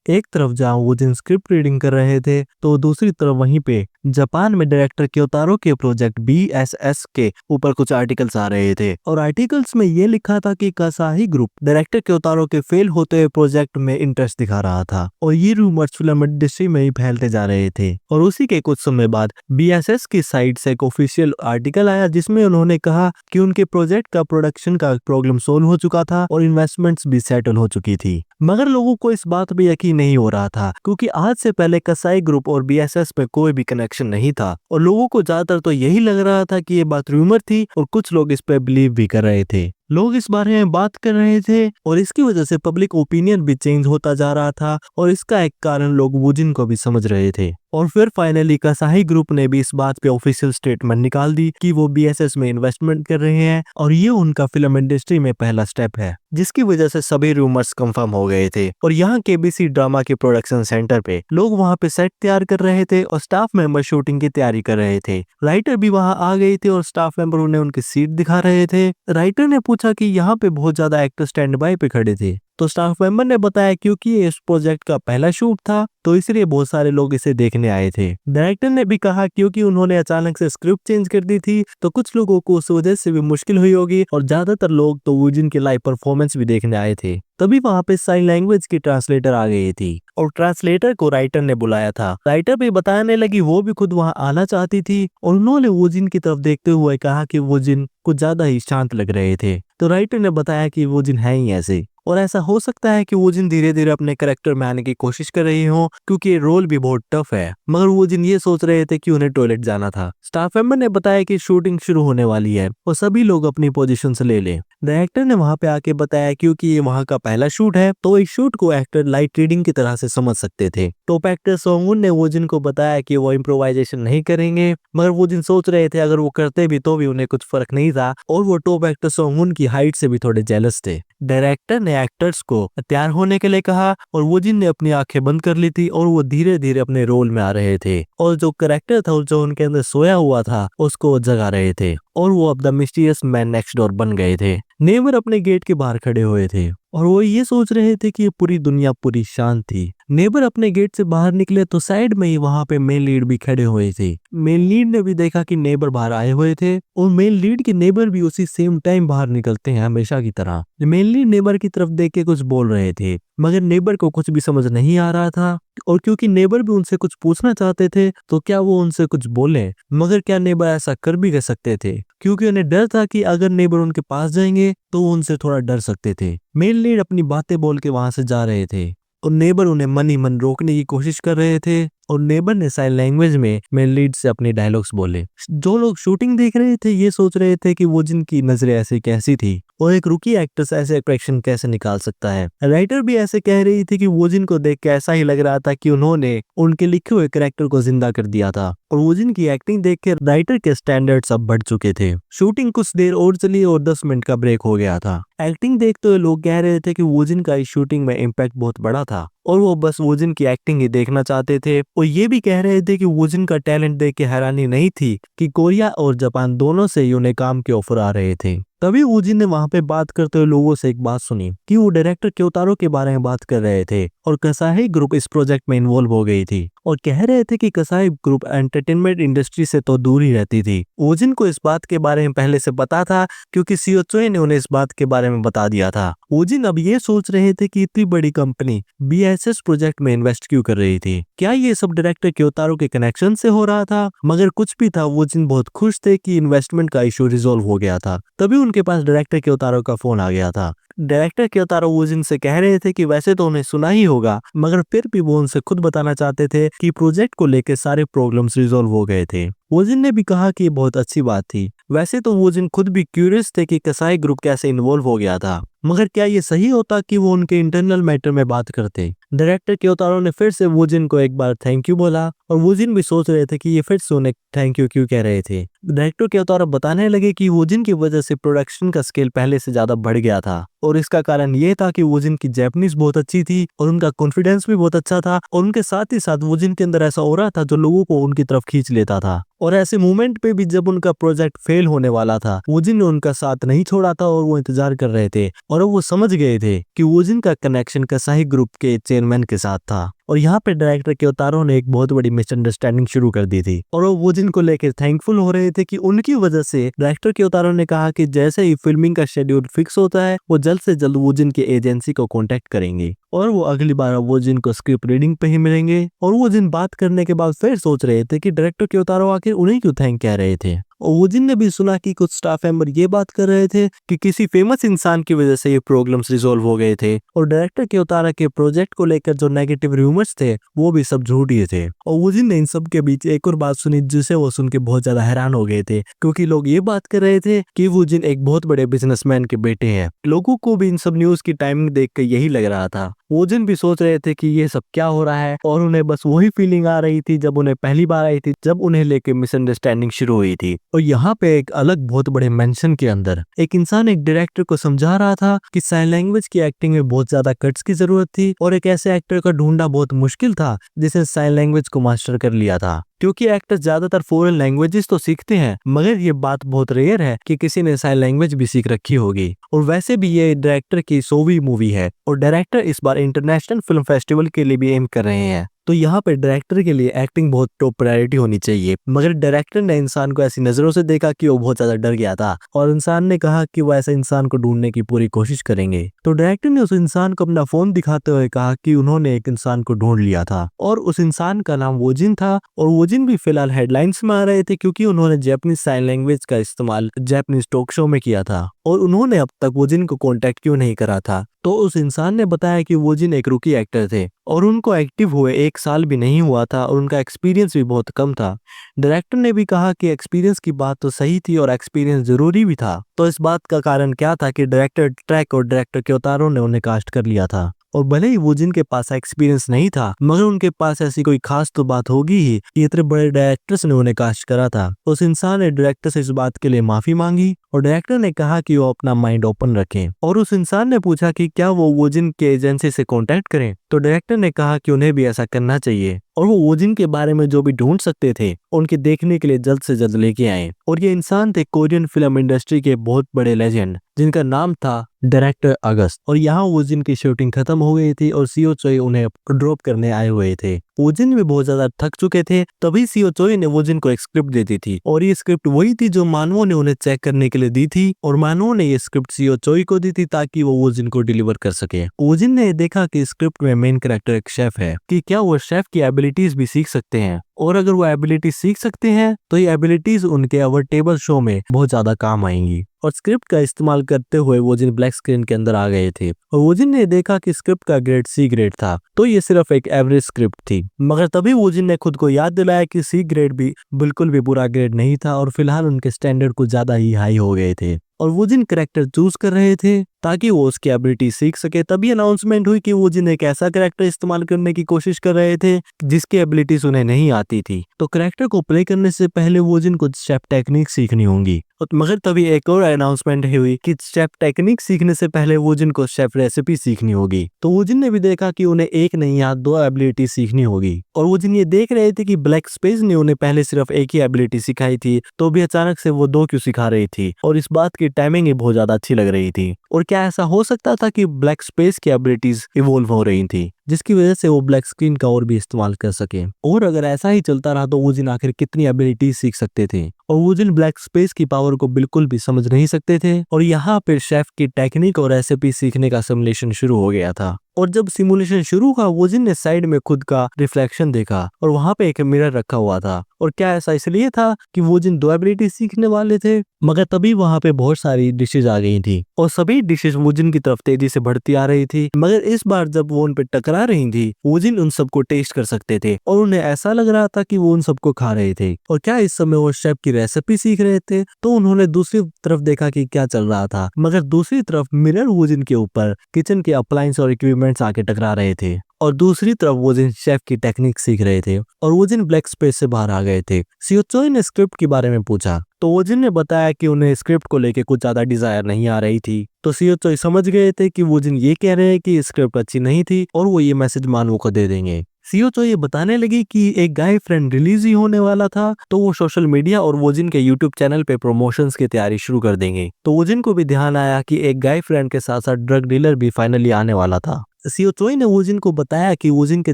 एक तरफ जहाँ वो जिन स्क्रिप्ट रीडिंग कर रहे थे तो दूसरी तरफ वहीं पे जापान में डायरेक्टर क्योतारो के प्रोजेक्ट BSS के ऊपर कुछ आर्टिकल्स आ रहे थे और आर्टिकल्स में ये लिखा था कि कसाही ग्रुप डायरेक्टर क्योतारो के फेल होते हुए प्रोजेक्ट में इंटरेस्ट दिखा रहा था और ये रूमर्स फिल्म इंडस्ट्री में ही फैलते जा रहे थे। और उसी के कुछ समय बाद BSS की साइट से एक ऑफिशियल आर्टिकल आया जिसमें उन्होंने कहा कि उनके प्रोजेक्ट का प्रोडक्शन का प्रॉब्लम सोल्व हो चुका था और इन्वेस्टमेंट्स भी सेटल हो चुकी थी। मगर लोगों को इस बात पे यकीन नहीं हो रहा था क्योंकि आज से पहले कसाई ग्रुप और BSS में कोई भी कनेक्शन नहीं था और लोगों को ज्यादातर तो यही लग रहा था कि ये बात रूमर थी और कुछ लोग इस पे बिलीव भी कर रहे थे। लोग इस बारे में बात कर रहे थे और इसकी वजह से पब्लिक ओपिनियन भी चेंज होता जा रहा था और इसका एक कारण लोग वूजिन को भी समझ रहे थे। और फिर फाइनली कसाही ग्रुप ने भी इस बात पे ऑफिशियल स्टेटमेंट निकाल दी कि वो BSS में इन्वेस्टमेंट कर रहे हैं और ये उनका फिल्म इंडस्ट्री में पहला स्टेप है, जिसकी वजह से सभी रूमर्स कंफर्म हो गए थे। और यहाँ KBC ड्रामा के प्रोडक्शन सेंटर पे लोग वहाँ पे सेट तैयार कर रहे थे और स्टाफ मेंबर शूटिंग की तैयारी कर रहे थे। राइटर भी वहाँ आ गए थे और स्टाफ मेंबर उन्हें उनकी सीट दिखा रहे थे। राइटर ने पूछा कि यहाँ पे बहुत ज्यादा एक्टर स्टैंड बाय पे खड़े थे तो स्टाफ मेंबर ने बताया क्योंकि ये इस प्रोजेक्ट का पहला शूट था तो इसलिए बहुत सारे लोग इसे देखने आए थे। डायरेक्टर ने भी कहा क्योंकि उन्होंने अचानक से स्क्रिप्ट चेंज कर दी थी तो कुछ लोगों को उस वजह से भी मुश्किल हुई होगी और ज्यादातर लोग तो वूजिन की लाइव परफॉर्मेंस भी देखने आए थे। तभी वहाँ पे साइन लैंग्वेज की ट्रांसलेटर आ गई थी और ट्रांसलेटर को राइटर ने बुलाया था। राइटर भी बताने लगी वो भी खुद वहाँ आना चाहती थी और उन्होंने वूजिन की तरफ देखते हुए कहा कि वूजिन कुछ ज्यादा ही शांत लग रहे थे। तो राइटर ने बताया कि वूजिन है ही ऐसे और ऐसा हो सकता है कि वूजिन धीरे धीरे अपने कैरेक्टर में आने की कोशिश कर रही हो क्योंकि ये रोल भी बहुत टफ है। मगर वूजिन ये सोच रहे थे कि उन्हें टॉयलेट जाना था। स्टाफ मेंबर ने बताया कि शूटिंग शुरू होने वाली है और सभी लोग अपनी पोजीशन से ले लें। डायरेक्टर ने वहां पे आके बताया क्योंकि ये वहां का पहला शूट है तो इस शूट को एक्टर लाइट रीडिंग की तरह से समझ सकते थे। टॉप एक्टर सोंगुन ने वूजिन को बताया कि वो इम्प्रोवाइजेशन नहीं करेंगे मगर वूजिन सोच रहे थे अगर वो करते भी तो भी उन्हें कुछ फर्क नहीं था और वो टॉप एक्टर सोंगुन की हाइट से भी थोड़े जेलस थे। डायरेक्टर ने एक्टर्स को तैयार होने के लिए कहा और वूजिन ने अपनी आंखें बंद कर ली थी और वो धीरे धीरे अपने रोल में आ रहे थे और जो कैरेक्टर था जो उनके अंदर सोया हुआ था उसको वो जगा रहे थे और वो अब the mysterious man next door बन गए थे। नेबर अपने गेट के बाहर खड़े हुए थे और वो ये सोच रहे थे कि पूरी दुनिया पूरी शांत थी। नेबर अपने गेट से बाहर निकले तो साइड में ही वहां पे मेन लीड भी खड़े हुए थे। मेन लीड ने भी देखा कि नेबर बाहर आए हुए थे और मेन लीड के नेबर भी उसी सेम टाइम बाहर निकलते हैं हमेशा की तरह। मेन लीड नेबर की तरफ देख के कुछ बोल रहे थे मगर नेबर को कुछ भी समझ नहीं आ रहा था और क्योंकि नेबर भी उनसे कुछ पूछना चाहते थे तो क्या वो उनसे कुछ बोले मगर क्या नेबर ऐसा कर भी सकते थे क्योंकि उन्हें डर था कि अगर नेबर उनके पास जाएंगे तो वो उनसे थोड़ा डर सकते थे। मेन लीड अपनी बातें बोल के वहां से जा रहे थे और नेबर उन्हें मन ही मन रोकने की कोशिश कर रहे थे और नेबर ने साइन लैंग्वेज में मेन लीड से अपने डायलॉग्स बोले। जो लोग शूटिंग देख रहे थे ये सोच रहे थे कि वो जिनकी नजरें ऐसी कैसी थी और एक रुकी एक्ट्रेस ऐसे एक्सप्रेशन कैसे निकाल सकता है। राइटर भी ऐसे कह रही थी कि वोजिन को देख के ऐसा ही लग रहा था कि उन्होंने उनके लिखे हुए कैरेक्टर को जिंदा कर दिया था और वोजिन की एक्टिंग देख के राइटर के स्टैंडर्ड्स अब बढ़ चुके थे। शूटिंग कुछ देर और चली और 10 मिनट का ब्रेक हो गया था। एक्टिंग देखते हुए लोग कह रहे थे कि वोजिन का इस शूटिंग में इम्पैक्ट बहुत बड़ा था और वो बस वोजिन की एक्टिंग ही देखना चाहते थे और ये भी कह रहे थे कि वोजिन का टैलेंट देख के हैरानी नहीं थी कि कोरिया और जापान दोनों से ही उन्हें काम के ऑफर आ रहे थे। तभी वोजिन ने वहां पे बात करते हुए लोगों से एक बात सुनी कि वो डायरेक्टर क्योतारो के बारे में बात कर रहे थे और कसाई ग्रुप इस प्रोजेक्ट में इन्वॉल्व हो गई थी और कह रहे थे कि कसाई ग्रुप एंटरटेनमेंट इंडस्ट्री से तो दूर ही रहती थी। वोजिन को इस बात के बारे में पहले से पता था क्योंकि सीओ चोए ने उन्हें इस बात के बारे में बता दिया था। वोजिन अब ये सोच रहे थे कि इतनी बड़ी कंपनी BSS प्रोजेक्ट में इन्वेस्ट क्यों कर रही थी, क्या ये सब डायरेक्टर क्योतारो के कनेक्शन से हो रहा था। मगर कुछ भी था, वोजिन बहुत खुश थे कि इन्वेस्टमेंट का इशू रिजोल्व हो गया था। तभी उनके पास डायरेक्टर क्योतारो का फोन आ गया था। डायरेक्टर क्योतारो वोजिन से कह रहे थे कि वैसे तो उन्हें सुना ही होगा मगर फिर भी वो उनसे खुद बताना चाहते थे कि प्रोजेक्ट को लेकर सारे प्रॉब्लम्स रिजोल्व हो गए थे। वोजिन ने भी कहा कि ये बहुत अच्छी बात थी। वैसे तो वोजिन खुद भी क्यूरियस थे कि कसाई ग्रुप कैसे इन्वॉल्व हो गया था, मगर क्या ये सही होता कि वो उनके इंटरनल मैटर में बात करते। डायरेक्टर क्योतारो ने फिर से वोजिन को एक बार थैंक यू बोला और वोजिन भी सोच रहे थे कि ये फिर से उन्हें थैंक यू क्यों कह रहे थे। डायरेक्टर क्योतारो बताने लगे कि वोजिन की वजह से प्रोडक्शन का स्केल पहले से ज्यादा बढ़ गया था और इसका कारण ये था कि वोजिन की जैपनीज बहुत अच्छी थी और उनका कॉन्फिडेंस भी बहुत अच्छा था और उनके साथ ही साथ वोजिन के अंदर ऐसा ऑरा था जो लोगों को उनकी तरफ खींच लेता था। और ऐसे मोमेंट पे भी जब उनका प्रोजेक्ट फेल होने वाला था, वोजिन ने उनका साथ नहीं छोड़ा था और वो इंतजार कर रहे थे और वो समझ गए थे कि वोजिन का कनेक्शन कसाई ग्रुप के चेन चेयरमैन के साथ था। और यहाँ पे डायरेक्टर क्योतारो ने एक बहुत बड़ी मिसअंडरस्टैंडिंग शुरू कर दी थी और वो वूजिन को लेकर थैंकफुल हो रहे थे कि उनकी वजह से डायरेक्टर क्योतारो ने कहा कि जैसे ही फिल्मिंग का शेड्यूल फिक्स होता है वो जल्द से जल्द वूजिन की एजेंसी को कांटेक्ट करेंगे और वो अगली बार वूजिन को स्क्रिप्ट रीडिंग पे ही मिलेंगे। और वूजिन बात करने के बाद फिर सोच रहे थे कि डायरेक्टर क्योतारो आखिर उन्हें क्यों थैंक कह रहे थे। और वूजिन ने भी सुना कि कुछ स्टाफ मेंबर ये बात कर रहे थे कि किसी फेमस इंसान की वजह से ये प्रॉब्लम्स रिजॉल्व हो गए थे और डायरेक्टर क्योतारो के प्रोजेक्ट को लेकर जो नेगेटिव रूमर्स थे वो भी सब झूठ ही थे। और वूजिन ने इन सब के बीच एक और बात सुनी जिसे वो सुन के बहुत ज्यादा हैरान हो गए थे, क्योंकि लोग ये बात कर रहे थे कि वूजिन एक बहुत बड़े बिजनेसमैन के बेटे हैं। लोगों को भी इन सब न्यूज की टाइमिंग देख कर यही लग रहा था। वूजिन भी सोच रहे थे कि ये सब क्या हो रहा है और उन्हें बस वही फीलिंग आ रही थी जब उन्हें पहली बार आई थी, जब उन्हें लेके मिसअंडरस्टैंडिंग शुरू हुई थी। और यहाँ पे एक अलग बहुत बड़े मेंशन के अंदर एक इंसान एक डायरेक्टर को समझा रहा था कि साइन लैंग्वेज की एक्टिंग में बहुत ज्यादा कट्स की जरूरत थी और एक ऐसे एक्टर का ढूंढना बहुत मुश्किल था जिसने साइन लैंग्वेज को मास्टर कर लिया था, क्योंकि एक्टर्स ज्यादातर फॉरेन लैंग्वेजेस तो सीखते हैं मगर ये बात बहुत रेयर है कि किसी ने साइन लैंग्वेज भी सीख रखी होगी। और वैसे भी ये डायरेक्टर की 100वीं मूवी है और डायरेक्टर इस बार इंटरनेशनल फिल्म फेस्टिवल के लिए भी एम कर रहे हैं, तो यहाँ पे डायरेक्टर के लिए एक्टिंग बहुत टॉप प्रायोरिटी होनी चाहिए। मगर डायरेक्टर ने इंसान को ऐसी नजरों से देखा कि वो बहुत ज्यादा डर गया था और इंसान ने कहा कि वो ऐसे इंसान को ढूंढने की पूरी कोशिश करेंगे। तो डायरेक्टर ने उस इंसान को अपना फोन दिखाते हुए कहा कि उन्होंने एक इंसान को ढूंढ लिया था और उस इंसान का नाम वूजिन था। और वूजिन भी फिलहाल हेडलाइंस में आ रहे थे क्योंकि उन्होंने जापानीज साइन लैंग्वेज का इस्तेमाल जापानीज टॉक शो में किया था और उन्होंने अब तक वूजिन को कांटेक्ट क्यों नहीं करा था। तो उस इंसान ने बताया कि वूजिन एक रूकी एक्टर थे और उनको एक्टिव हुए 1 साल भी नहीं हुआ था और उनका एक्सपीरियंस भी बहुत कम था। डायरेक्टर ने भी कहा कि एक्सपीरियंस की बात तो सही थी और एक्सपीरियंस जरूरी भी था। तो इस बात का कारण क्या था कि डायरेक्टर ट्रैक और डायरेक्टर क्योतारो ने उन्हें कास्ट कर लिया था और भले ही वूजिन के पास एक्सपीरियंस नहीं था मगर उनके पास ऐसी कोई खास तो बात होगी ही कि इतने बड़े डायरेक्टर्स ने उन्हें कास्ट करा था। उस इंसान ने डायरेक्टर से इस बात के लिए माफी मांगी और डायरेक्टर ने कहा कि वो अपना माइंड ओपन रखें। और उस इंसान ने पूछा कि क्या वो वूजिन के एजेंसी से कांटेक्ट करें, तो डायरेक्टर ने कहा कि उन्हें भी ऐसा करना चाहिए और वो वूजिन के बारे में जो भी ढूंढ सकते थे उनके देखने के लिए जल्द से जल्द लेके आए। और ये इंसान थे कोरियन फिल्म इंडस्ट्री के बहुत बड़े लेजेंड जिनका नाम था डायरेक्टर अगस्त। और यहाँ वूजिन की शूटिंग खत्म हो गई थी और सीओ चोई उन्हें ड्रॉप करने आए हुए थे। वूजिन भी बहुत ज्यादा थक चुके थे, तभी सीओ चोई ने वूजिन को एक स्क्रिप्ट दे दी थी और ये स्क्रिप्ट वही थी जो मानवों ने उन्हें चेक करने के लिए दी थी और मानवों ने ये स्क्रिप्ट सीओ चोई को दी थी ताकि वो वूजिन को डिलीवर कर सके। वूजिन ने देखा कि स्क्रिप्ट में मेन कैरेक्टर एक शेफ है कि क्या वो शेफ की एबिलिटीज भी सीख सकते हैं और अगर वो एबिलिटीज सीख सकते हैं तो ये एबिलिटीज उनके अवर टेबल शो में बहुत ज्यादा काम आएंगी। और स्क्रिप्ट का इस्तेमाल करते हुए वूजिन ब्लैक स्क्रीन के अंदर आ गए थे और वूजिन ने देखा कि स्क्रिप्ट का ग्रेड सी ग्रेड था, तो ये सिर्फ एक एवरेज स्क्रिप्ट थी। मगर तभी वूजिन ने खुद को याद दिलाया कि सी ग्रेड भी बिल्कुल भी बुरा ग्रेड नहीं था और फिलहाल उनके स्टैंडर्ड कुछ ज्यादा ही हाई हो गए थे और वूजिन कैरेक्टर चूज कर रहे थे ताकि वो उसकी एबिलिटी सीख सके। तभी अनाउंसमेंट हुई कि वूजिन एक ऐसा कैरेक्टर इस्तेमाल करने की कोशिश कर रहे थे जिसकी एबिलिटीज उन्हें नहीं आती थी। तो कैरेक्टर को प्ले करने से पहले वूजिन को शेफ टेक्निक सीखनी होंगी। मगर तभी एक और अनाउंसमेंट हुई कि शेफ टेक्निक सीखने से पहले वूजिन को शेफ रेसिपी सीखनी होगी। तो वूजिन ने भी देखा कि उन्हें एक नहीं या 2 एबिलिटी सीखनी होगी और वूजिन ये देख रहे थे कि ब्लैक स्पेस ने उन्हें पहले सिर्फ एक ही एबिलिटी सिखाई थी, तो भी अचानक से वो 2 क्यों सिखा रही थी और इस बात की टाइमिंग बहुत ज्यादा अच्छी लग रही थी। और क्या ऐसा हो सकता था कि ब्लैक स्पेस की एबिलिटीज इवोल्व हो रही थी जिसकी वजह से वो ब्लैक स्क्रीन का और भी इस्तेमाल कर सके। और अगर ऐसा ही चलता रहा तो वूजिन आखिर कितनी एबिलिटीज सीख सकते थे और वूजिन ब्लैक स्पेस की पावर को बिल्कुल भी समझ नहीं सकते थे। और यहाँ पर शेफ की टेक्निक और रेसिपी सीखने का सिमुलेशन शुरू हो गया था और जब सिमुलेशन शुरू हुआ वूजिन ने साइड में खुद का रिफ्लेक्शन देखा और वहां पे एक मिरर रखा हुआ था। और क्या ऐसा इसलिए था कि वूजिन 2 एबिलिटी सीखने वाले थे? मगर तभी वहां पे बहुत सारी डिशेज आ गई थी और सभी डिशेज वूजिन की तरफ तेजी से बढ़ती आ रही थी। मगर इस बार जब वो उन पे टकरा रही थी वूजिन उन सबको टेस्ट कर सकते थे और उन्हें ऐसा लग रहा था कि वो उन सबको खा रहे थे। और क्या इस समय वो शेफ की रेसिपी सीख रहे थे? तो उन्होंने दूसरी तरफ देखा कि क्या चल रहा था, मगर दूसरी तरफ मिरर वूजिन के ऊपर किचन के अप्लायंस और इक्विपमेंट्स आके टकरा रहे थे और दूसरी तरफ वूजिन शेफ की टेक्निक सीख रहे थे और वूजिन ब्लैक स्पेस से बाहर आ गए थे। सीओ चोई ने स्क्रिप्ट के बारे में पूछा तो वूजिन ने बताया कि उन्हें स्क्रिप्ट को लेके कुछ ज्यादा डिजायर नहीं आ रही थी। तो सीओ चोई समझ गए थे कि वूजिन ये कह रहे हैं कि स्क्रिप्ट अच्छी नहीं थी और वो ये मैसेज मानवों को दे देंगे। सीओ चोई ये बताने लगी कि एक गाय फ्रेंड रिलीज ही होने वाला था तो वो सोशल मीडिया और वूजिन के यूट्यूब चैनल पे प्रमोशंस की तैयारी शुरू कर देंगे। तो वूजिन को भी ध्यान आया कि एक गाय फ्रेंड के साथ साथ ड्रग डीलर भी फाइनली आने वाला था। सीओ चोई ने वूजिन को बताया कि वूजिन के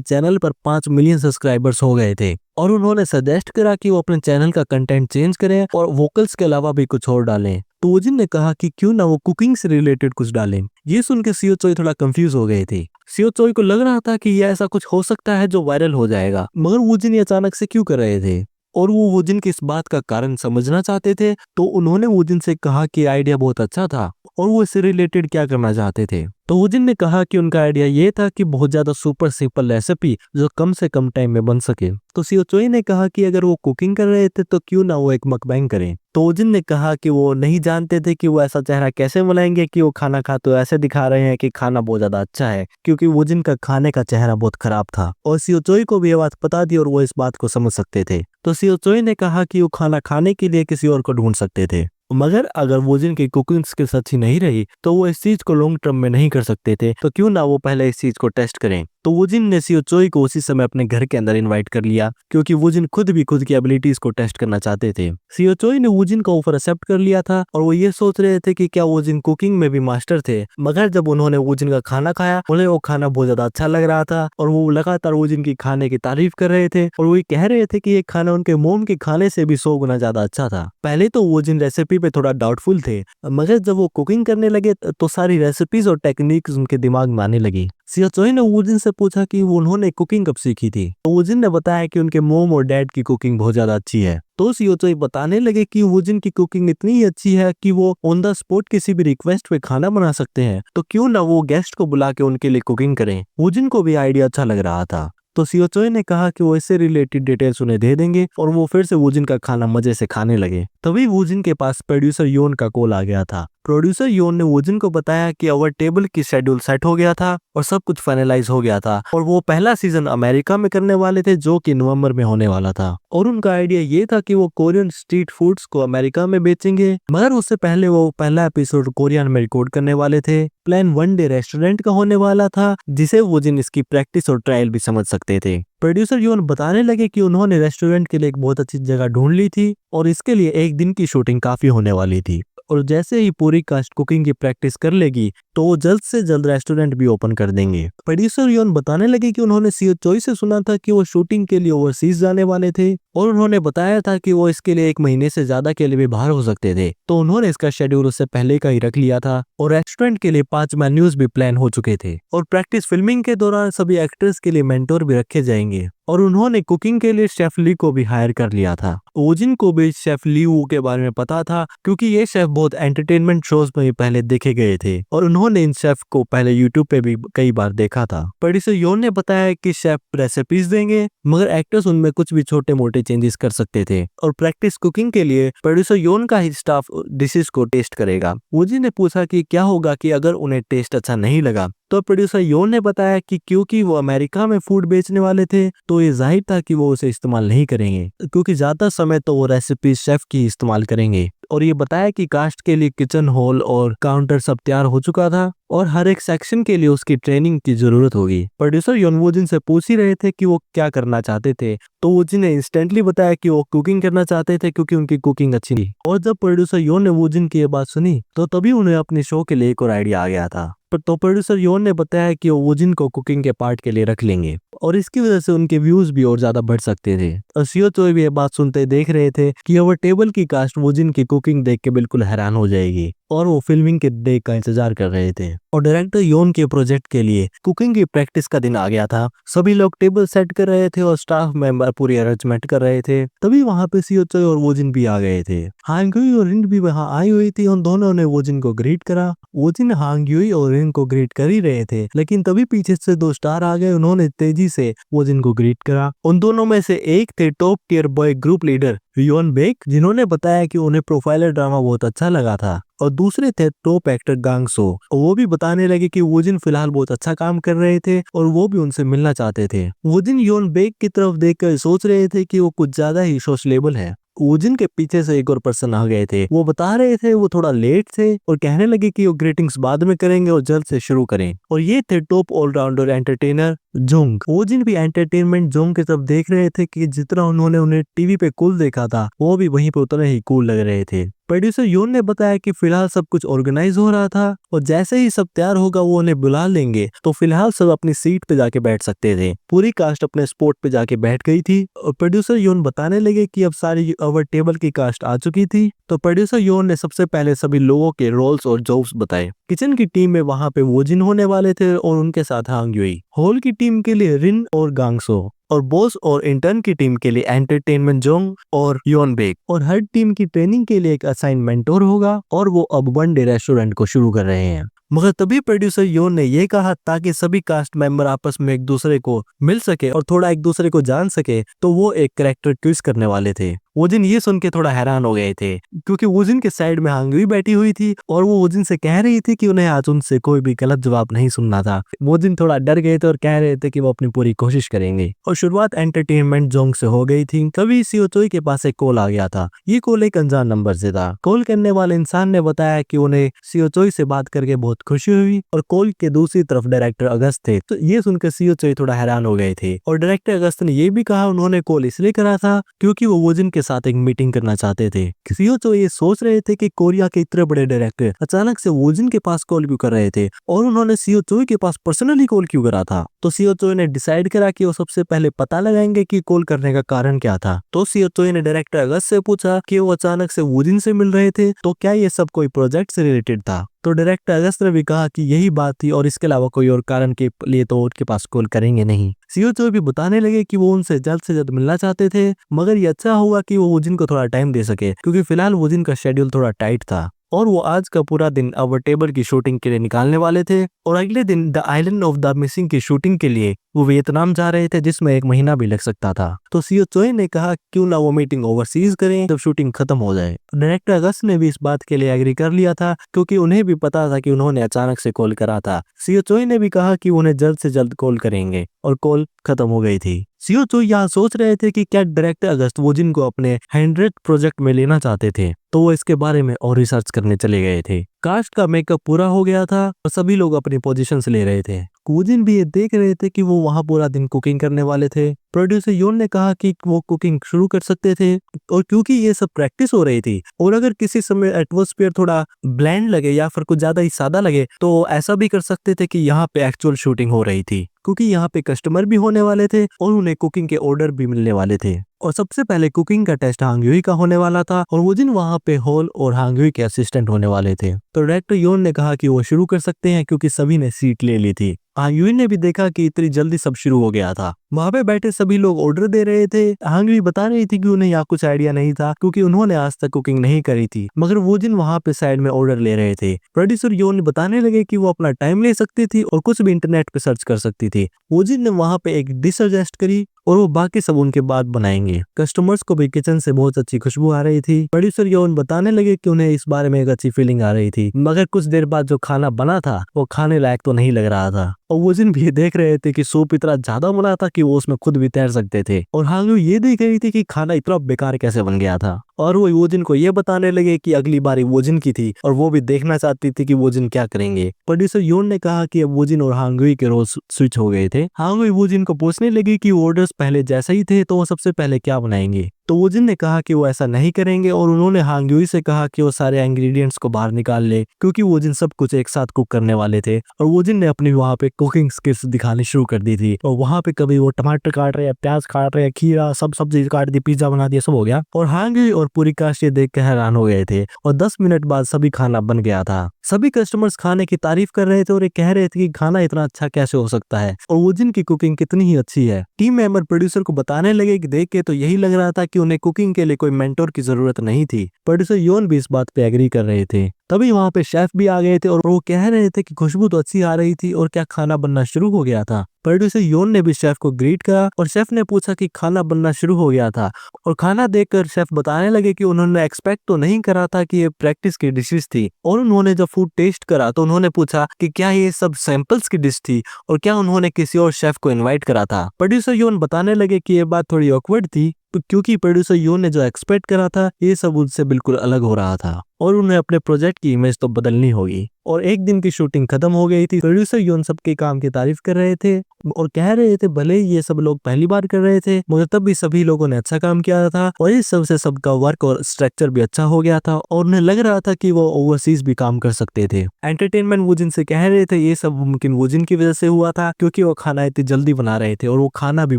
चैनल पर 5 मिलियन सब्सक्राइबर्स हो गए थे और उन्होंने सजेस्ट करा कि वो अपने चैनल का कंटेंट चेंज करें और वोकल्स के अलावा भी कुछ और डालें। तो वूजिन ने कहा कि क्यों ना वो कुकिंग से रिलेटेड कुछ डालें। ये सुन के सीओ चोई थोड़ा कंफ्यूज हो गए थे। सीओ चोई को लग रहा था कि ये ऐसा कुछ हो सकता है जो वायरल हो जाएगा, मगर वूजिन ये अचानक से क्यों कर रहे थे और वो वूजिन की इस बात का कारण समझना चाहते थे। तो उन्होंने वूजिन से कहा कि आइडिया बहुत अच्छा था और वो इससे रिलेटेड क्या करना चाहते थे। तो वूजिन ने कहा कि उनका आइडिया ये था कि बहुत ज्यादा सुपर सिंपल रेसिपी जो कम से कम टाइम में बन सके। तो सीओ चोई ने कहा कि अगर वो कुकिंग कर रहे थे तो क्यों ना वो एक मकबैंग करें। तो वूजिन ने कहा कि वो नहीं जानते थे कि वो ऐसा चेहरा कैसे बनाएंगे कि वो खाना खा तो ऐसे दिखा रहे हैं कि खाना बहुत ज्यादा अच्छा है, क्योंकि वूजिन का खाने का चेहरा बहुत खराब था और सीओ चोई को भी ये बात पता थी और वो इस बात को समझ सकते थे। तो सीओ चोई ने कहा कि वो खाना खाने के लिए किसी और को ढूंढ सकते थे, मगर अगर वूजिन की कुकिंग स्किल्स अच्छी नहीं रही तो वो इस चीज को लॉन्ग टर्म में नहीं कर सकते थे। तो क्यों ना वो पहले इस चीज को टेस्ट करें। तो वूजिन ने सीओ चोई को उसी समय अपने घर के अंदर इनवाइट कर लिया, क्योंकि वूजिन खुद भी खुद की एबिलिटीज को टेस्ट करना चाहते थे। सीओ चोई ने वूजिन का ऑफर एक्सेप्ट कर लिया था और वो ये सोच रहे थे कि क्या वूजिन कुकिंग में भी मास्टर थे। मगर जब उन्होंने वूजिन का खाना खाया, उन्हें वो खाना बहुत ज्यादा अच्छा लग रहा था और वो लगातार वूजिन की खाने की तारीफ कर रहे थे और वो कह रहे थे कि ये खाना उनके मोम के खाने से भी 100 गुना ज्यादा अच्छा था। पहले तो वूजिन रेसिपी पे थोड़ा डाउटफुल थे, मगर जब वो कुकिंग करने लगे तो सारी रेसिपीज और टेक्निक्स उनके दिमाग में आने लगी। सीओ चोई ने वूजिन से पूछा कि उन्होंने कुकिंग कब सीखी थी। तो वूजिन ने बताया कि उनके मोम और डैड की कुकिंग बहुत ज्यादा अच्छी है। तो सीओ चोई बताने लगे कि वूजिन की कुकिंग इतनी ही अच्छी है कि वो ऑन द स्पॉट किसी भी रिक्वेस्ट पे खाना बना सकते हैं, तो क्यों ना वो गेस्ट को बुला के उनके लिए कुकिंग करें। वूजिन को भी आइडिया अच्छा लग रहा था। तो सीओ चोई ने कहा कि वो इससे रिलेटेड डिटेल्स उन्हें दे देंगे और वो फिर से वूजिन का खाना मजे से खाने लगे। तभी वूजिन के पास प्रोड्यूसर योन का कॉल आ गया था। प्रोड्यूसर योन ने वूजिन को बताया कि अवर टेबल की शेड्यूल सेट हो गया था और सब कुछ फाइनलाइज हो गया था और वो पहला सीजन अमेरिका में करने वाले थे जो कि नवंबर में होने वाला था। और उनका आइडिया ये था कि वो कोरियन स्ट्रीट फूड्स को अमेरिका में बेचेंगे, मगर उससे पहले वो पहला एपिसोड कोरियन में रिकॉर्ड करने वाले थे। प्लान वन डे रेस्टोरेंट का होने वाला था, जिसे वूजिन इसकी प्रैक्टिस और ट्रायल भी समझ सकते थे। प्रोड्यूसर योन बताने लगे कि उन्होंने रेस्टोरेंट के लिए एक बहुत अच्छी जगह ढूंढ ली थी और इसके लिए एक दिन की शूटिंग काफी होने वाली थी और जैसे ही पूरी कास्ट कुकिंग की प्रैक्टिस कर लेगी तो वो जल्द से जल्द रेस्टोरेंट भी ओपन कर देंगे। प्रोड्यूसर योन बताने लगे कि उन्होंने सीओ चोई से सुना था कि वो शूटिंग के लिए ओवरसीज जाने वाले थे और उन्होंने बताया था कि वो इसके लिए 1 महीने से ज्यादा के लिए भी बाहर हो सकते थे। तो उन्होंने इसका शेड्यूल उससे पहले का ही रख लिया था और रेस्टोरेंट के लिए 5 मेन्यूज भी प्लान हो चुके थे और प्रैक्टिस फिल्मिंग के दौरान सभी एक्टर्स के लिए मेंटोर भी रखे जाएंगे और उन्होंने कुकिंग के लिए शेफ ली को भी हायर कर लिया था। वूजिन को भी शेफ ली वू के बारे में पता था, क्योंकि ये शेफ बहुत एंटरटेनमेंट शोज में भी पहले देखे गए थे और उन्होंने इन शेफ को पहले यूट्यूब पे भी कई बार देखा था। प्रोड्यूसर योन ने बताया कि शेफ रेसिपीज देंगे, मगर एक्टर्स उनमें कुछ भी छोटे मोटे चेंजेस कर सकते थे और प्रैक्टिस कुकिंग के लिए प्रोड्यूसर योन का ही स्टाफ डिशेस को टेस्ट करेगा। वूजिन ने पूछा कि क्या होगा कि अगर उन्हें टेस्ट अच्छा नहीं लगा। तो प्रोड्यूसर योन ने बताया कि क्योंकि वो अमेरिका में फूड बेचने वाले थे तो ये जाहिर था कि वो उसे इस्तेमाल नहीं करेंगे, क्योंकि ज्यादा समय तो वो रेसिपी शेफ की इस्तेमाल करेंगे। और ये बताया कि कास्ट के लिए किचन हॉल और काउंटर सब तैयार हो चुका था और हर एक सेक्शन के लिए उसकी ट्रेनिंग की जरूरत होगी। प्रोड्यूसर योन वूजिन से पूछ ही रहे थे कि वो क्या करना चाहते थे, तो वूजिन ने इंस्टेंटली बताया कि वो कुकिंग करना चाहते थे क्योंकि उनकी कुकिंग अच्छी थी। और जब प्रोड्यूसर योन ने वूजिन की ये बात सुनी तो तभी उन्हें अपने शो के लिए एक और आइडिया आ गया था। तो प्रोड्यूसर योन ने बताया कि वो वूजिन को कुकिंग के पार्ट के लिए रख लेंगे और इसकी वजह से उनके व्यूज भी और ज्यादा बढ़ सकते थे। और सीओ चोई भी ये बात सुनते देख रहे थे कि ओवर टेबल की कास्ट वूजिन की कुकिंग देख के बिल्कुल हैरान हो जाएगी और वो फिल्मिंग के डे का इंतजार कर रहे थे। और डायरेक्टर योन के प्रोजेक्ट के लिए कुकिंग की प्रैक्टिस का दिन आ गया था। सभी लोग टेबल सेट कर रहे थे और स्टाफ मेंबर पूरी अरेंजमेंट कर रहे थे। तभी वहां पे सीओ चोई और वूजिन भी आ गए थे। हांग्युई और रिन भी वहां आई हुई थी। उन दोनों ने वूजिन को ग्रीट करा। वूजिन हांग्युई और रिन को ग्रीट कर ही रहे थे, लेकिन तभी पीछे से 2 स्टार आ गए। उन्होंने तेजी से वूजिन को ग्रीट करा। उन दोनों में से एक थे top tier boy group leader Yoon Baek, जिन्होंने बताया कि उन्हें प्रोफाइलर ड्रामा बहुत अच्छा लगा था, और दूसरे थे टॉप एक्टर गांग सो। वो भी बताने लगे कि वूजिन फिलहाल बहुत अच्छा काम कर रहे थे और वो भी उनसे मिलना चाहते थे। वूजिन योन बेक की तरफ देखकर सोच रहे थे कि वो कुछ ज्यादा ही सोशलेबल है। वूजिन के पीछे से एक और पर्सन आ गए थे। वो बता रहे थे वो थोड़ा लेट थे और कहने लगे कि वो ग्रीटिंग्स बाद में करेंगे और जल्द से शुरू करें। और ये थे टॉप ऑलराउंडर एंटरटेनर जोंग। वोजिन भी एंटरटेनमेंट जोंग के सब देख रहे थे कि जितना उन्होंने उन्हें टीवी पे कूल देखा था वो भी वहीं पे उतने ही कूल लग रहे थे। प्रोड्यूसर योन ने बताया कि फिलहाल सब कुछ ऑर्गेनाइज हो रहा था और जैसे ही सब तैयार होगा वो उन्हें बुला लेंगे, तो फिलहाल सब अपनी सीट पे जाके बैठ सकते थे। पूरी कास्ट अपने स्पॉट पे जाके बैठ गई थी और प्रोड्यूसर योन बताने लगे कि अब सारी ओवर टेबल की कास्ट आ चुकी थी। तो प्रोड्यूसर योन ने सबसे पहले सभी लोगों के रोल्स और जॉब्स बताए। किचन की टीम में वहां पे वोजिन होने वाले थे और उनके साथ हांग युई। हॉल की टीम के लिए रिन और गांगसो, और बॉस और इंटर्न की टीम के लिए एंटरटेनमेंट जोंग और योन बेक। और हर टीम की ट्रेनिंग के लिए एक असाइन मेंटोर होगा और वो अब वन डे रेस्टोरेंट को शुरू कर रहे हैं। मगर तभी प्रोड्यूसर योन ने ये कहा ताकि सभी कास्ट मेंबर आपस में एक दूसरे को मिल सके और थोड़ा एक दूसरे को जान सके, तो वो एक कैरेक्टर क्विज करने वाले थे। वोजिन ये सुन के थोड़ा हैरान हो गए थे क्योंकि वोजिन के साइड में हांगवी बैठी हुई थी और वो वोजिन से कह रही थी कि उन्हें आज उनसे कोई भी गलत जवाब नहीं सुनना था। वोजिन थोड़ा डर गए थे और कह रहे थे कि वो अपनी पूरी कोशिश करेंगे। और शुरुआत एंटरटेनमेंट जोंग से हो गई थी। तभी सीओ चोई के पास एक कॉल आ गया था। ये कॉल एक अनजान नंबर से था। कॉल करने वाले इंसान ने बताया कि उन्हें सीओ चोई से बात करके बहुत खुशी हुई और कॉल के दूसरी तरफ डायरेक्टर अगस्त थे। तो ये सुनकर सीओ चोई थोड़ा हैरान हो गए थे और डायरेक्टर अगस्त ने ये भी कहा उन्होंने कॉल इसलिए करा था क्योंकि वो वोजिन के साथ एक मीटिंग करना चाहते थे। सीओ चोई ये सोच रहे थे कि कोरिया के इतने बड़े डायरेक्टर अचानक से वोजिन के पास कॉल क्यों कर रहे थे और उन्होंने सीओ चोई के पास पर्सनली कॉल क्यों करा था। तो सीओ चोई ने डिसाइड करा कि वो सबसे पहले पता लगाएंगे कि कॉल करने का कारण क्या था। तो सीओ चोई ने डायरेक्टर अगस्त से पूछा कि वो अचानक से वोजिन से मिल रहे थे, तो क्या ये सब कोई प्रोजेक्ट से रिलेटेड था। तो डायरेक्टर अगस्त ने भी कहा कि यही बात थी और इसके अलावा कोई और कारण के लिए तो उनके पास कॉल करेंगे नहीं। सीओ चोई भी बताने लगे कि वो उनसे जल्द से जल्द मिलना चाहते थे, मगर ये अच्छा हुआ कि वो वोजिन को थोड़ा टाइम दे सके क्योंकि फिलहाल वोजिन का शेड्यूल थोड़ा टाइट था और वो आज का पूरा दिन अवर टेबल की शूटिंग के लिए निकालने वाले थे और अगले दिन the island of the missing की शूटिंग के लिए वो वियतनाम जा रहे थे, जिसमें 1 महीना भी लग सकता था। तो सीओ चोई ने कहा क्यों ना वो मीटिंग ओवरसीज करें जब शूटिंग खत्म हो जाए। डायरेक्टर अगस्त ने भी इस बात के लिए एग्री कर लिया था क्योंकि उन्हें भी पता था कि उन्होंने अचानक से कॉल करा था। सीओ चोई ने भी कहा कि उन्हें जल्द से जल्द कॉल करेंगे और कॉल खत्म हो गई थी। सीओ चोई यहाँ सोच रहे थे कि क्या डायरेक्टर अगस्त वोजिन को अपने 100th प्रोजेक्ट में लेना चाहते थे, तो वो इसके बारे में और रिसर्च करने चले गए थे। कास्ट का मेकअप पूरा हो गया था और सभी लोग अपनी पोजीशंस ले रहे थे। वोजिन भी ये देख रहे थे कि वो वहां पूरा दिन कुकिंग करने वाले थे। प्रोड्यूसर योन ने कहा कि वो कुकिंग शुरू कर सकते थे और क्योंकि ये सब प्रैक्टिस हो रही थी और अगर किसी समय एटमॉस्फेयर थोड़ा ब्लैंड लगे या फिर कुछ ज्यादा ही सादा लगे तो ऐसा भी कर सकते थे कि यहाँ पे एक्चुअल शूटिंग हो रही थी, क्योंकि यहाँ पे कस्टमर भी होने वाले थे और उन्हें कुकिंग के ऑर्डर भी मिलने वाले थे। और सबसे पहले कुकिंग का टेस्ट हांग युई का होने वाला था और वोजिन वहां पे हॉल और हांग युई के असिस्टेंट होने वाले थे। तो डायरेक्टर योन ने कहा कि वो शुरू कर सकते हैं क्योंकि सभी ने सीट ले ली थी। हांग युई ने भी देखा कि इतनी जल्दी सब शुरू हो गया था। वहां पे बैठे सभी लोग ऑर्डर दे रहे थे। हांग युई बता रही थी कि उन्हें यहाँ कुछ आइडिया नहीं था क्योंकि उन्होंने आज तक कुकिंग नहीं करी थी, मगर वोजिन वहां पे साइड में ऑर्डर ले रहे थे। प्रोड्यूसर योन बताने लगे कि वो अपना टाइम ले सकती थी और कुछ भी इंटरनेट पे सर्च कर सकती थी। वोजिन ने वहां पे एक डिश सजेस्ट करी और वो बाकी सब उनके बाद बनाएंगे। कस्टमर्स को भी किचन से बहुत अच्छी खुशबू आ रही थी। प्रोड्यूसर योन बताने लगे कि उन्हें इस बारे में एक अच्छी फीलिंग आ रही थी, मगर कुछ देर बाद जो खाना बना था वो खाने लायक तो नहीं लग रहा था। और वोजिन भी देख रहे थे कि सूप इतना ज्यादा बना था कि वो उसमें खुद भी तैर सकते थे और हांग युई ये देख रही थी कि खाना इतना बेकार कैसे बन गया था। और वो वोजिन को ये बताने लगे कि अगली बारी वोजिन की थी और वो भी देखना चाहती थी कि वोजिन क्या करेंगे। प्रोड्यूसर योन ने कहा कि अब वोजिन और हांग युई के रोल स्विच हो गए थे। हांग युई वोजिन को पूछने लगी कि ऑर्डर्स पहले जैसा ही थे तो वो सबसे पहले क्या बनाएंगे। तो वोजिन ने कहा कि वो ऐसा नहीं करेंगे और उन्होंने हांग युई से कहा कि वो सारे इंग्रेडिएंट्स को बाहर निकाल ले क्योंकि वोजिन सब कुछ एक साथ कुक करने वाले थे। और वोजिन ने अपनी वहां पे कुकिंग स्किल्स दिखानी शुरू कर दी थी और वहां पे कभी वो टमाटर काट रहे हैं, प्याज काट रहे हैं, खीरा सब सब्जी काट दी, पिज्जा बना दिया, सब हो गया। और हांग युई और पूरी कास्ट ये देख के हैरान हो गए थे और 10 मिनट बाद सभी खाना बन गया था। सभी कस्टमर्स खाने की तारीफ कर रहे थे और ये कह रहे थे कि खाना इतना अच्छा कैसे हो सकता है और वोजिन की कुकिंग कितनी ही अच्छी है। टीम मेंबर प्रोड्यूसर को बताने लगे कि देख के तो यही लग रहा था कि उन्हें कुकिंग के लिए कोई मेंटोर की जरूरत नहीं थी। प्रोड्यूसर योन भी इस बात पे एग्री कर रहे थे। तभी वहां पे शेफ भी आ गए थे और वो कह रहे थे कि खुशबू तो अच्छी आ रही थी और क्या खाना बनना शुरू हो गया था। प्रोड्यूसर योन ने भी शेफ को ग्रीट करा और शेफ ने पूछा कि खाना बनना शुरू हो गया था और खाना देखकर शेफ बताने लगे कि उन्होंने एक्सपेक्ट तो नहीं करा था कि ये प्रैक्टिस की डिशेस थी। और उन्होंने जब फूड टेस्ट करा तो उन्होंने पूछा कि क्या ये सब सैंपल्स की डिश थी और क्या उन्होंने किसी और शेफ को इन्वाइट करा था। प्रोड्यूसर योन बताने लगे कि ये बात थोड़ी ऑकवर्ड थी क्योंकि प्रोड्यूसर योन ने जो एक्सपेक्ट करा था ये सब उनसे बिल्कुल अलग हो रहा था और उन्हें अपने प्रोजेक्ट की इमेज तो बदलनी होगी। और एक दिन की शूटिंग खत्म हो गई थी। प्रोड्यूसर योन सबके काम की तारीफ कर रहे थे और कह रहे थे भले ही ये सब लोग पहली बार कर रहे थे मगर तब भी सभी लोगों ने अच्छा काम किया था और इस सबसे सबका वर्क और स्ट्रक्चर भी अच्छा हो गया था और उन्हें लग रहा था कि वो ओवरसीज भी काम कर सकते थे। एंटरटेनमेंट वूजिन से कह रहे थे ये सब मुमकिन वूजिन की वजह से हुआ था क्योंकि वो खाना इतनी जल्दी बना रहे थे और वो खाना भी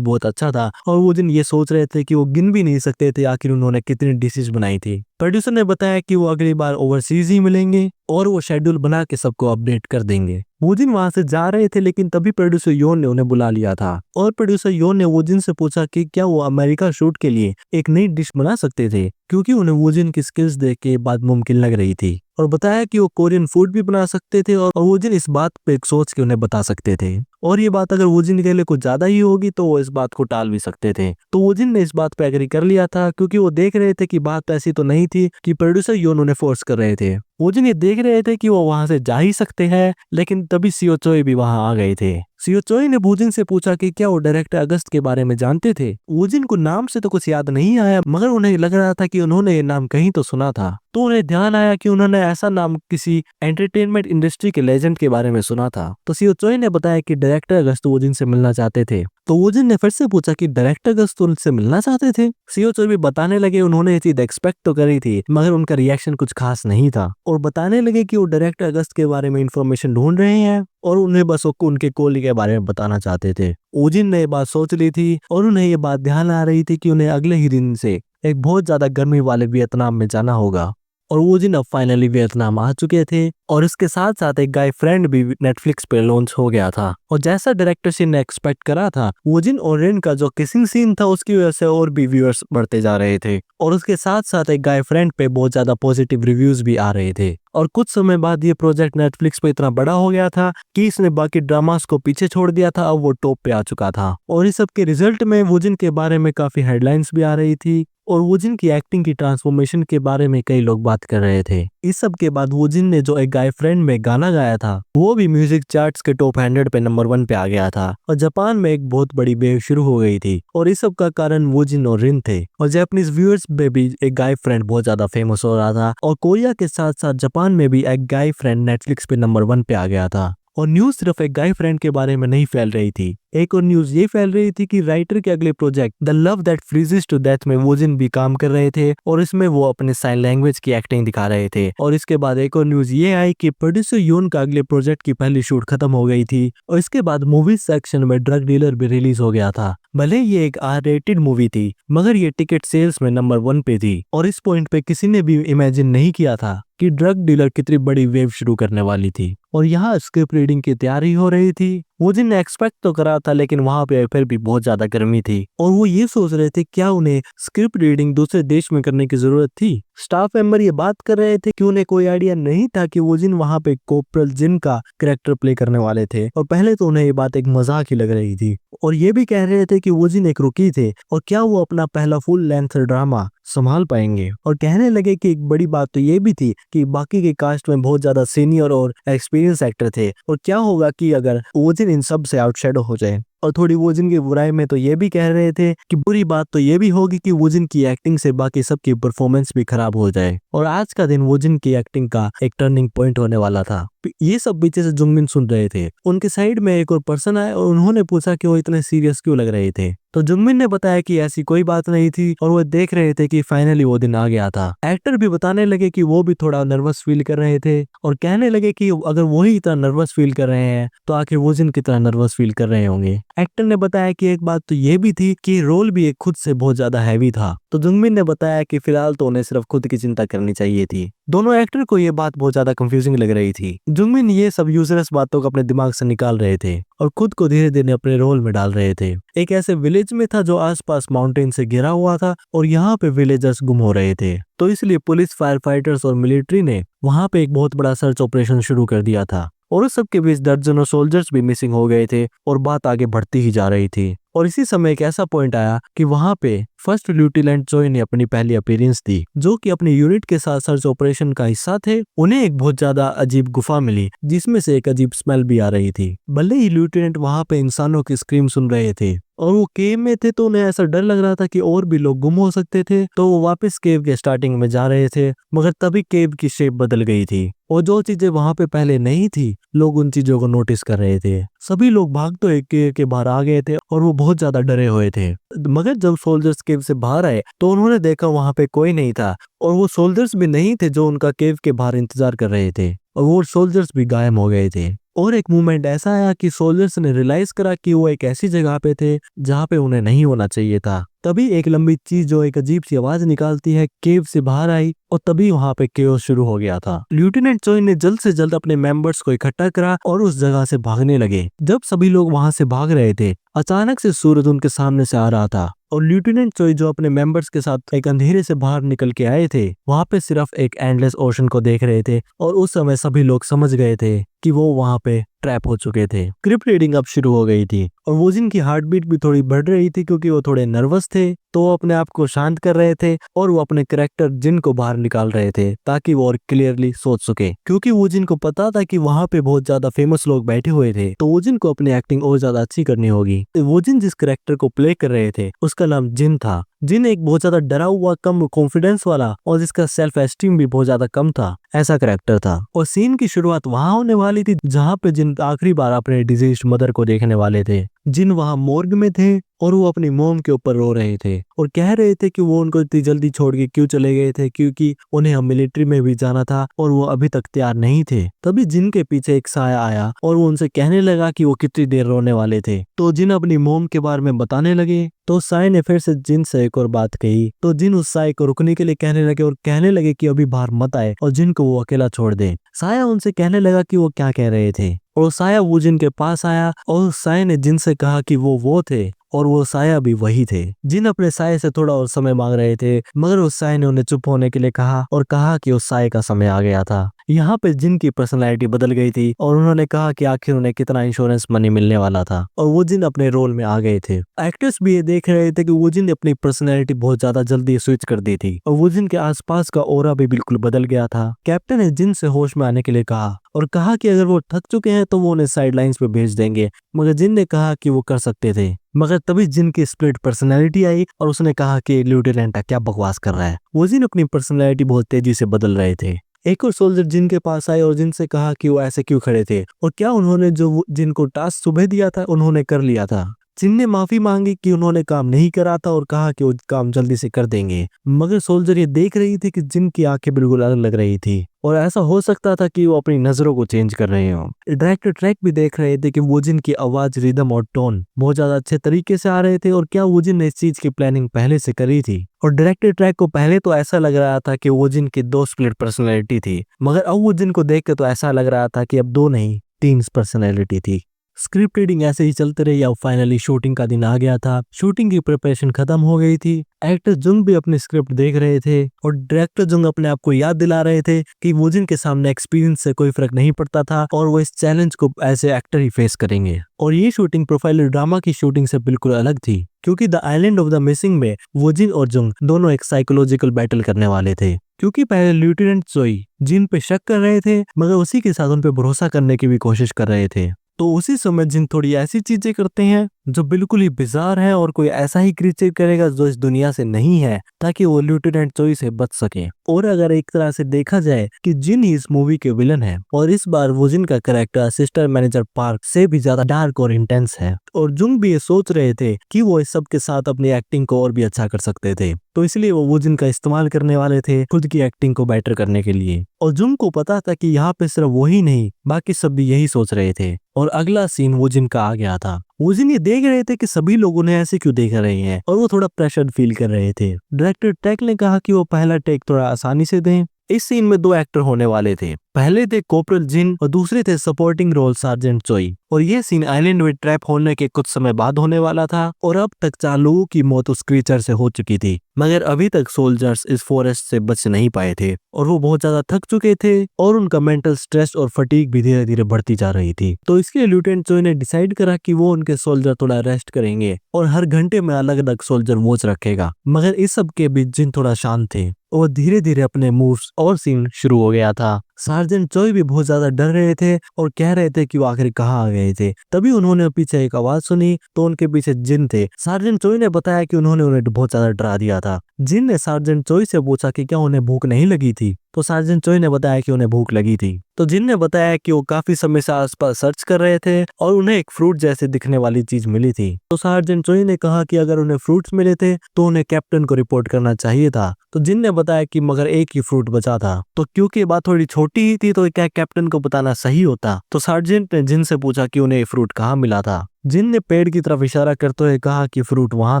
बहुत अच्छा था और वूजिन ये सोच रहे थे कि वो गिन भी नहीं सकते थे आखिर उन्होंने कितनी डिशेज बनाई थी। प्रोड्यूसर ने बताया कि वो अगली बार ओवरसीज ही मिलेंगे और वो शेड्यूल बना के सबको अपडेट कर देंगे। वूजिन वहां से जा रहे थे लेकिन तभी प्रोड्यूसर योन ने उन्हें बुला लिया था और प्रोड्यूसर योन ने वूजिन से पूछा कि क्या वो अमेरिका शूट के लिए एक नई डिश बना सकते थे क्योंकि उन्हें वूजिन की स्किल्स देख के बात मुमकिन लग रही थी और बताया कि वो कोरियन फूड भी बना सकते थे और वूजिन इस बात पे सोच के उन्हें बता सकते थे और ये बात अगर वूजिन के लिए कुछ ज्यादा ही होगी तो वो इस बात को टाल भी सकते थे। तो वूजिन ने इस बात पे एग्री कर लिया था क्योंकि वो देख रहे थे कि बात ऐसी तो नहीं थी कि प्रोड्यूसर योन उन्हें फोर्स कर रहे थे। वूजिन ये देख रहे थे कि वो वहां से जा ही सकते हैं लेकिन तभी सीओ चोई भी वहां आ गए थे। सीओ चोई ने वूजिन से पूछा कि क्या वो डायरेक्टर अगस्त के बारे में जानते थे। वूजिन को नाम से तो कुछ याद नहीं आया मगर उन्हें लग रहा था कि उन्होंने ये नाम कहीं तो सुना था। तो उन्हें ध्यान आया कि उन्होंने ऐसा नाम किसी एंटरटेनमेंट इंडस्ट्री के लेजेंड के बारे में सुना था। तो सीओ चोई ने बताया कि डायरेक्टर अगस्त वूजिन से मिलना चाहते थे। तो वूजिन ने फिर से पूछा कि डायरेक्टर अगस्त उनसे मिलना चाहते थे। सीओ चोई भी बताने लगे उन्होंने ये चीज एक्सपेक्ट तो करी थी मगर उनका रिएक्शन कुछ खास नहीं था और बताने लगे कि वो डायरेक्टर अगस्त के बारे में इंफॉर्मेशन ढूंढ रहे हैं और उन्हें बस उनके कोली के बारे में बताना चाहते थे। वूजिन ने ये बात सोच ली थी और उन्हें ये बात ध्यान आ रही थी कि उन्हें अगले ही दिन से एक बहुत ज्यादा गर्मी वाले वियतनाम में जाना होगा और वूजिन अब फाइनली वियतनाम आ चुके थे और इसके साथ साथ एक गाय फ्रेंड भी नेटफ्लिक्स पे लॉन्च हो गया था और जैसा डायरेक्टर सी ने एक्सपेक्ट करा था वूजिन और रेन का जो किसिंग सीन था उसकी वजह से और भी व्यूअर्स बढ़ते जा रहे थे और उसके साथ साथ एक गाय फ्रेंड पे बहुत ज्यादा पॉजिटिव रिव्यूज भी आ रहे थे और कुछ समय बाद ये प्रोजेक्ट नेटफ्लिक्स पे इतना बड़ा हो गया था कि इसने बाकी ड्रामास को पीछे छोड़ दिया था। अब वो टॉप पे आ चुका था और इस सब के रिजल्ट में वूजिन के बारे में काफी हेडलाइंस भी आ रही थी और वूजिन की एक्टिंग की ट्रांसफॉर्मेशन के बारे में कई लोग बात कर रहे थे। इस सब के बाद वूजिन ने जो एक गाय फ्रेंड में गाना गाया था वो भी म्यूजिक चार्ट्स के टॉप 100 पे नंबर 1 पे आ गया था और जापान में एक बहुत बड़ी वेव शुरू हो गई थी और इस सब का कारण वूजिन और रिन थे और जापानीज व्यूअर्स में भी एक गाय फ्रेंड बहुत ज्यादा फेमस हो रहा था और कोरिया के साथ साथ जापान में भी एक गाय फ्रेंड नेटफ्लिक्स पे नंबर 1 पे आ गया था। और न्यूज सिर्फ एक गाय फ्रेंड के बारे में नहीं फैल रही थी, एक और न्यूज ये फैल रही थी कि राइटर के अगले project The Love That Freezes to Death में वूजिन भी काम कर रहे थे और इसमें वो अपने साइन लैंग्वेज की एक्टिंग दिखा रहे थे। और इसके बाद एक और न्यूज ये आई कि प्रोड्यूसर योन का अगले प्रोजेक्ट की पहली शूट खत्म हो गई थी और इसके बाद मूवी सेक्शन में ड्रग डीलर भी रिलीज हो गया था। भले ये एक R-रेटेड मूवी थी मगर ये टिकट सेल्स में नंबर 1 पे थी और इस पॉइंट पे किसी ने भी इमेजिन नहीं किया था कि ड्रग डीलर कितनी बड़ी वेव शुरू करने वाली थी। और यहाँ स्क्रिप्ट रीडिंग की तैयारी हो रही थी। वूजिन ने एक्सपेक्ट तो करा था लेकिन वहां पे फिर भी बहुत ज्यादा गर्मी थी और वो ये सोच रहे थे क्या उन्हें स्क्रिप्ट रीडिंग दूसरे देश में करने की जरूरत थी। स्टाफ मेंबर ये बात कर रहे थे कि उन्हें कोई आइडिया नहीं था कि वूजिन वहां पे कोप्रल जिन का कैरेक्टर प्ले करने वाले थे और पहले तो उन्हें ये बात एक मजाक ही लग रही थी और ये भी कह रहे थे कि वूजिन एक रुकी थे और क्या वो अपना पहला फुल लेंथ ड्रामा संभाल पाएंगे। और कहने लगे कि एक बड़ी बात तो ये भी थी कि बाकी के कास्ट में बहुत ज्यादा सीनियर और एक्सपीरियंस एक्टर थे और क्या होगा कि अगर वूजिन इन सब से आउटशैडो हो जाए। और थोड़ी वूजिन की बुराई में तो ये भी कह रहे थे कि बुरी बात तो ये भी होगी कि वूजिन की एक्टिंग से बाकी सबकी परफॉर्मेंस भी खराब हो जाए। और आज का दिन वूजिन की एक्टिंग का एक टर्निंग पॉइंट होने वाला था। ये सब पीछे से जुंगमिन सुन रहे थे। उनके साइड में एक और पर्सन आए और उन्होंने पूछा कि वो इतने सीरियस क्यों लग रहे थे। तो जुंगमिन ने बताया कि ऐसी कोई बात नहीं थी और वो देख रहे थे कि फाइनली वो दिन आ गया था। एक्टर भी बताने लगे कि वो भी थोड़ा नर्वस फील कर रहे थे और कहने लगे कि अगर वो ही इतना नर्वस फील कर रहे हैं तो आखिर वूजिन कितना नर्वस फील कर रहे होंगे। एक्टर ने बताया कि एक बात तो ये भी थी कि रोल भी एक खुद से बहुत ज्यादा हैवी था। तो जुंगमिन ने बताया कि फिलहाल तो उन्हें सिर्फ खुद की चिंता करनी चाहिए थी। दोनों एक्टर को ये बात बहुत ज्यादा कंफ्यूजिंग लग रही थी। जुंगमिन ये सब यूजलेस बातों को अपने दिमाग से निकाल रहे थे और खुद को धीरे धीरे अपने रोल में डाल रहे थे। एक ऐसे विलेज में था जो आसपास माउंटेन से घिरा हुआ था और यहाँ पे विलेजर्स गुम हो रहे थे। तो इसलिए पुलिस, फायर फाइटर्स और मिलिट्री ने वहाँ पे एक बहुत बड़ा सर्च ऑपरेशन शुरू कर दिया था और उस सब के बीच दर्जनों सोल्जर्स भी मिसिंग हो गए थे और बात आगे बढ़ती ही जा रही थी। और इसी समय एक ऐसा पॉइंट आया कि वहां पे फर्स्ट लेफ्टिनेंट जोई ने अपनी पहली अपीयरेंस दी, जो कि अपनी यूनिट के साथ सर्च ऑपरेशन का हिस्सा थे। उन्हें एक बहुत ज्यादा अजीब गुफा मिली जिसमें से एक अजीब स्मेल भी आ रही थी। भले ही लेफ्टिनेंट वहां पे इंसानों की स्क्रीम सुन रहे थे और वो केव में थे तो उन्हें ऐसा डर लग रहा था कि और भी लोग गुम हो सकते थे, तो वो वापस केव के स्टार्टिंग में जा रहे थे। मगर तभी केव की शेप बदल गई थी और जो चीजें वहां पे पहले नहीं थी, लोग उन चीजों को नोटिस कर रहे थे। सभी लोग भाग तो एक केव के बाहर आ गए थे और वो बहुत ज्यादा डरे हुए थे। मगर जब सोल्जर्स केव से बाहर आए तो उन्होंने देखा वहां पे कोई नहीं था और वो सोल्जर्स भी नहीं थे जो उनका केव के बाहर इंतजार कर रहे थे, और वो सोल्जर्स भी गायब हो गए थे। और एक मोमेंट ऐसा आया कि सोल्जर्स ने रियलाइज करा कि वो एक ऐसी जगह पे थे जहाँ पे उन्हें नहीं होना चाहिए था। तभी एक लंबी चीज जो एक अजीब सी आवाज निकालती है केव से बाहर आई और तभी वहां पे केओस शुरू हो गया था। लेफ्टिनेंट चोई ने जल्द से जल्द अपने मेंबर्स को इकट्ठा करा और उस जगह से भागने लगे। जब सभी लोग वहां से भाग रहे थे, अचानक से सूरज उनके सामने से आ रहा था और लेफ्टिनेंट चोई जो अपने मेंबर्स के साथ एक अंधेरे से बाहर निकल के आए थे, वहां पे सिर्फ एक एंडलेस ओशन को देख रहे थे। और उस समय सभी लोग समझ गए थे कि वो वहां पे ट्रैप हो चुके थे। स्क्रिप्ट रीडिंग अब शुरू हो गई थी और वोजिन की हार्ट बीट भी थोड़ी बढ़ रही थी क्योंकि वो थोड़े नर्वस थे, तो वो अपने आप को शांत कर रहे थे और वो अपने कैरेक्टर जिन को बाहर निकाल रहे थे ताकि वो और क्लियरली सोच सके। क्योंकि वोजिन को पता था कि वहां पे बहुत ज्यादा फेमस लोग बैठे हुए थे, तो वोजिन को अपनी एक्टिंग और ज्यादा अच्छी करनी होगी। वोजिन जिस कैरेक्टर को प्ले कर रहे थे उसका नाम जिन था। जिन एक बहुत ज्यादा डरा हुआ, कम कॉन्फिडेंस वाला और जिसका सेल्फ एस्टीम भी बहुत ज्यादा कम था, ऐसा कैरेक्टर था। और सीन की शुरुआत वहां होने वाली थी जहां पे जिन आखिरी बार अपने डिजीज्ड मदर को देखने वाले थे। जिन वहां मोर्ग में थे और वो अपनी मोम के ऊपर रो रहे थे और कह रहे थे कि वो उनको इतनी जल्दी छोड़ के क्यों चले गए थे, क्योंकि उन्हें मिलिट्री में भी जाना था और वो अभी तक तैयार नहीं थे। तभी जिन के पीछे एक साया आया और वो उनसे कहने लगा कि वो कितनी देर रोने वाले थे। तो जिन अपनी मोम के बारे में बताने लगे तो साय ने फिर से जिन से एक और बात कही। तो जिन उस साय को रुकने के लिए कहने लगे और कहने लगे कि अभी बाहर मत आए और जिन को वो अकेला छोड़ दे। साया उनसे कहने लगा कि वो क्या कह रहे थे और साया वो जिन के पास आया और साय ने जिन से कहा कि वो थे और वो साया भी वही थे। जिन अपने साय से थोड़ा और समय मांग रहे थे, मगर उस साय ने उन्हें चुप होने के लिए कहा और कहा कि उस साय का समय आ गया था। यहाँ पे जिन की पर्सनैलिटी बदल गई थी और उन्होंने कहा कि आखिर उन्हें कितना इंश्योरेंस मनी मिलने वाला था और वो जिन अपने रोल में आ गए थे। एक्टर्स भी ये देख रहे थे कि वो जिन ने अपनी पर्सनैलिटी बहुत ज्यादा जल्दी स्विच कर दी थी और वो जिन के आसपास का ऑरा भी बिल्कुल बदल गया था। कैप्टन ने जिन से होश में आने के लिए कहा और कहा कि अगर वो थक चुके हैं तो वो उन्हें साइडलाइंस पे भेज देंगे, मगर जिन ने कहा कि वो कर सकते थे। मगर तभी जिन की स्प्लिट पर्सनैलिटी आई और उसने कहा कि लेफ्टिनेंट क्या बकवास कर रहा है। वो जिन अपनी पर्सनैलिटी बहुत तेजी से बदल रहे थे। एक और सोल्जर जिन के पास आए और जिन से कहा कि वो ऐसे क्यों खड़े थे और क्या उन्होंने जो जिनको टास्क सुबह दिया था उन्होंने कर लिया था। जिन ने माफी मांगी कि उन्होंने काम नहीं करा था और कहा कि वो काम जल्दी से कर देंगे, मगर सोल्जर ये देख रही थी कि जिन की आंखें बिल्कुल अलग लग रही थी और ऐसा हो सकता था कि वो अपनी नजरों को चेंज कर रहे हो। डायरेक्टर ट्रैक भी देख रहे थे कि वो जिन की आवाज, रिदम और टोन बहुत ज्यादा अच्छे तरीके से आ रहे थे और क्या वो जिन ने इस चीज की प्लानिंग पहले से करी थी। और डायरेक्टर ट्रैक को पहले तो ऐसा लग रहा था कि वो जिन की 2 स्प्लिट पर्सनैलिटी थी, मगर अब वो जिन को देख के तो ऐसा लग रहा था कि अब 2 नहीं 3 पर्सनैलिटी थी। स्क्रिप्ट रीडिंग ऐसे ही चलते रही। अब फाइनली शूटिंग का दिन आ गया था। शूटिंग की प्रिपरेशन खत्म हो गई थी। एक्टर जुंग भी अपनी स्क्रिप्ट देख रहे थे और डायरेक्टर जुंग अपने आप को याद दिला रहे थे कि वो जिनके सामने एक्सपीरियंस से कोई फर्क नहीं पड़ता था और वो इस चैलेंज को ऐसे एक्टर ही फेस करेंगे। और ये शूटिंग प्रोफाइल ड्रामा की शूटिंग से बिल्कुल अलग थी, क्योंकि the island of the missing में वो जिन और जुंग दोनों एक साइकोलॉजिकल बैटल करने वाले थे। क्योंकि पहले लेफ्टिनेंट चोई जिन पे शक कर रहे थे, मगर उसी के साथ उन पे भरोसा करने की भी कोशिश कर रहे थे। तो उसी समय जिन थोड़ी ऐसी चीजें करते हैं जो बिल्कुल ही बिजार है और कोई ऐसा ही क्रिएचर करेगा जो इस दुनिया से नहीं है, ताकि वो लेफ्टिनेंट चोई से बच सके। और अगर एक तरह से देखा जाए कि जिन ही इस मूवी के विलन है और इस बार वो जिन का कैरेक्टर असिस्टेंट मैनेजर पार्क से भी ज्यादा डार्क और इंटेंस है। और जुंग भी ये सोच रहे थे कि वो इस सब के साथ अपनी एक्टिंग को और भी अच्छा कर सकते थे, तो इसलिए वो जिन का इस्तेमाल करने वाले थे खुद की एक्टिंग को बेटर करने के लिए। और जुंग को पता था कि यहाँ पे सिर्फ वो ही नहीं, बाकी सब भी यही सोच रहे थे। और अगला सीन वो जिन का आ गया था। वो जिन ये देख रहे थे कि सभी लोग उन्हें ऐसे क्यों देख रहे हैं और वो थोड़ा प्रेशर फील कर रहे थे। डायरेक्टर टेक ने कहा कि वो पहला टेक थोड़ा आसानी से दें। इस सीन में 2 एक्टर होने वाले थे। पहले थे कोपरल जिन और दूसरे थे सपोर्टिंग रोल सार्जेंट चोई। और ये सीन आइलैंड में ट्रैप होने के कुछ समय बाद होने वाला था और अब तक 4 लोगों की मौत उस क्रीचर से हो चुकी थी, मगर अभी तक सोल्जर्स इस फॉरेस्ट से बच नहीं पाए थे और वो बहुत ज्यादा थक चुके थे और उनका मेंटल स्ट्रेस और फटीग भी धीरे धीरे बढ़ती जा रही थी। तो इसके लिए लेफ्टिनेंट चोई ने डिसाइड करा कि वो उनके सोल्जर थोड़ा रेस्ट करेंगे और हर घंटे में अलग अलग सोल्जर वॉच रखेगा। मगर इस सब के बीच जिन थोड़ा शांत थे और धीरे धीरे अपने मूव्स और सीन शुरू हो गया था। सार्जेंट चोई भी बहुत ज्यादा डर रहे थे और कह रहे थे कि वो आखिर कहाँ आ गए थे। तभी उन्होंने पीछे एक आवाज सुनी तो उनके पीछे जिन थे। सार्जेंट चोई ने बताया कि उन्होंने उन्हें बहुत ज्यादा डरा दिया था। जिन ने सार्जेंट चोई से पूछा कि क्या उन्हें भूख नहीं लगी थी, तो सार्जेंट चोई ने बताया कि उन्हें भूख लगी थी। तो जिन ने बताया कि वो काफी समय से आसपास सर्च कर रहे थे और उन्हें एक फ्रूट जैसे दिखने वाली चीज मिली थी। तो सार्जेंट चोई ने कहा कि अगर उन्हें फ्रूट्स मिले थे तो उन्हें कैप्टन को रिपोर्ट करना चाहिए था। तो जिन ने बताया कि मगर एक ही फ्रूट बचा था, तो क्योंकि बात थोड़ी छोटी ही थी तो क्या कैप्टन को बताना सही होता। तो सार्जेंट ने जिन से पूछा कि उन्हें फ्रूट कहाँ मिला था। जिन ने पेड़ की तरफ इशारा करते हुए कहा कि फ्रूट वहां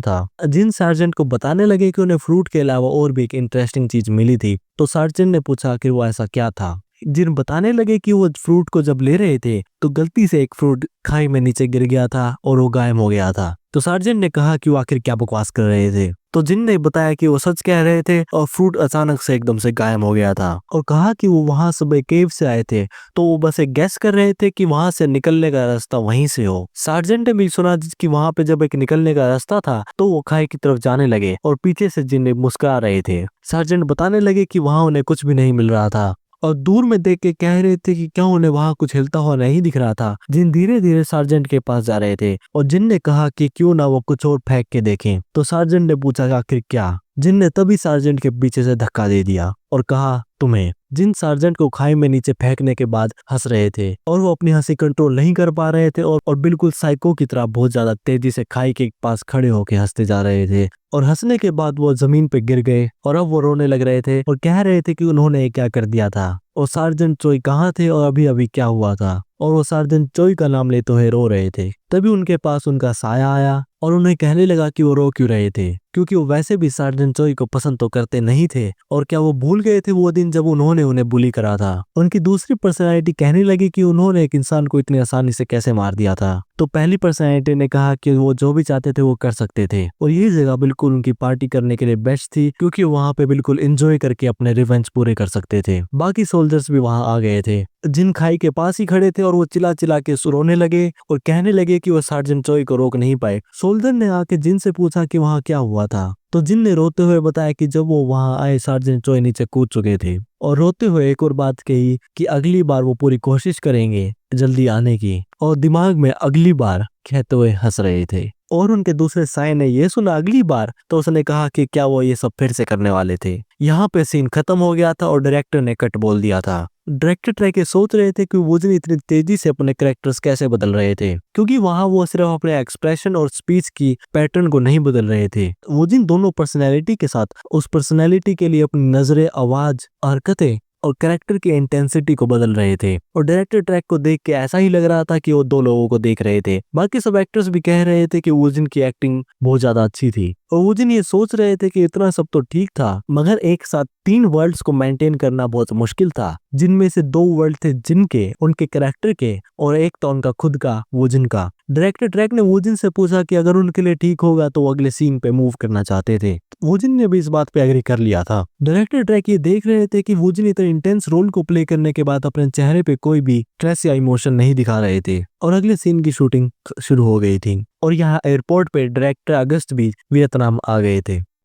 था। जिन सार्जेंट को बताने लगे कि उन्हें फ्रूट के अलावा और भी एक इंटरेस्टिंग चीज मिली थी। तो सार्जेंट ने पूछा कि वो ऐसा क्या था। जिन बताने लगे कि वो फ्रूट को जब ले रहे थे तो गलती से एक फ्रूट खाई में नीचे गिर गया था और वो गायब हो गया था। तो सार्जेंट ने कहा कि वो आखिर क्या बकवास कर रहे थे। तो जिन ने बताया कि वो सच कह रहे थे और फ्रूट अचानक से एकदम से गायब हो गया था और कहा कि वो वहां सुबह केव से आए थे, तो वो बस एक गैस कर रहे थे कि वहां से निकलने का रास्ता वहीं से हो। सार्जेंट ने भी सुना कि वहां पे जब एक निकलने का रास्ता था तो वो खाई की तरफ जाने लगे और पीछे से जिन मुस्कुरा रहे थे। सार्जेंट बताने लगे कि वहां उन्हें कुछ भी नहीं मिल रहा था और दूर में देख के कह रहे थे कि क्या उन्हें वहां कुछ हिलता हुआ नहीं दिख रहा था। जिन धीरे धीरे सार्जेंट के पास जा रहे थे और जिन ने कहा कि क्यों ना वो कुछ और फेंक के देखें। तो सार्जेंट ने पूछा कि आखिर क्या। जिन ने तभी सार्जेंट के पीछे से धक्का दे दिया और कहा तुम्हें। जिन सार्जेंट को खाई में नीचे फेंकने के बाद हंस रहे थे और वो अपनी हंसी कंट्रोल नहीं कर पा रहे थे और बिल्कुल साइको की तरह बहुत ज्यादा तेजी से खाई के पास खड़े होकर हंसते जा रहे थे और हंसने के बाद वो जमीन पे गिर गए और अब वो रोने लग रहे थे और कह रहे थे कि उन्होंने क्या कर दिया था और सार्जेंट चोई कहाँ थे और अभी अभी क्या हुआ था। और वो सार्जेंट चोई का नाम लेते हुए रो रहे थे। तभी उनके पास उनका साया आया और उन्हें कहने लगा कि वो रो क्यों रहे थे, क्योंकि वो वैसे भी सार्जेंट चोई को पसंद तो करते नहीं थे और क्या वो भूल गए थे वो दिन जब उन्होंने उन्हें बुली करा था। उनकी दूसरी पर्सनैलिटी कहने लगी कि उन्होंने एक इंसान को इतनी आसानी से कैसे मार दिया था। तो पहली पर्सनैलिटी ने कहा कि वो जो भी चाहते थे वो कर सकते थे और ये जगह बिल्कुल उनकी पार्टी करने के लिए बेस्ट थी, क्योंकि वहां पे बिल्कुल एंजॉय करके अपने रिवेंज पूरे कर सकते थे। बाकी सोल्जर्स भी वहां आ गए थे। जिन खाई के पास ही खड़े थे और वो चिल्ला चिल्ला के रोने लगे और कहने लगे कि वो सार्जेंट चोई को रोक नहीं पाए। सोल्जर ने आके जिन से पूछा कि वहां क्या हुआ था। तो जिन ने रोते हुए बताया कि जब वो वहां आए सार्जेंट चोई नीचे कूद चुके थे और रोते हुए एक और बात कही कि अगली बार वो पूरी कोशिश करेंगे जल्दी आने की, और दिमाग में अगली बार कहते हुए हंस रहे थे। और उनके दूसरे साई ने ये सुना अगली बार, तो उसने कहा कि क्या वो ये सब फिर से करने वाले थे। यहाँ पे सीन खत्म हो गया था और डायरेक्टर ने कट बोल दिया था। डायरेक्टर ट्रैक सोच रहे थे कि वुजन इतनी तेजी से अपने कैरेक्टर्स कैसे बदल रहे थे, क्योंकि वहां वो सिर्फ अपने एक्सप्रेशन और स्पीच की पैटर्न को नहीं बदल रहे थे, वुजन दोनों पर्सनैलिटी के साथ उस पर्सनैलिटी के लिए अपनी नजरें, आवाज, हरकतें और कैरेक्टर की इंटेंसिटी को बदल रहे थे। और डायरेक्टर ट्रैक को देख के ऐसा ही लग रहा था कि वो दो लोगों को देख रहे थे। बाकी सब एक्टर्स भी कह रहे थे कि वुजन की एक्टिंग बहुत ज्यादा अच्छी थी और वुजन ये सोच रहे थे कि इतना सब तो ठीक था, मगर एक साथ 3 वर्ल्ड्स को मेंटेन करना बहुत मुश्किल था, जिनमें से 2 वर्ल्ड थे जिनके, उनके कैरेक्टर के, और एक तो उनका खुद का, वुजन का। डायरेक्टर ट्रैक ने वुजन से पूछा कि अगर उनके लिए ठीक होगा तो वो अगले सीन पे मूव करना चाहते थे। वुजन ने भी इस बात पे एग्री कर लिया था। डायरेक्टर ट्रैक ये देख रहे थे कि वुजन इतने इंटेंस रोल को प्ले करने के बाद अपने चेहरे पे कोई भी स्ट्रेस या इमोशन नहीं दिखा रहे थे और अगले सीन की शूटिंग शुरू हो गई थी। और यहाँ एयरपोर्ट पे डायरेक्टर अगस्त भी वियतनाम आ गए थे।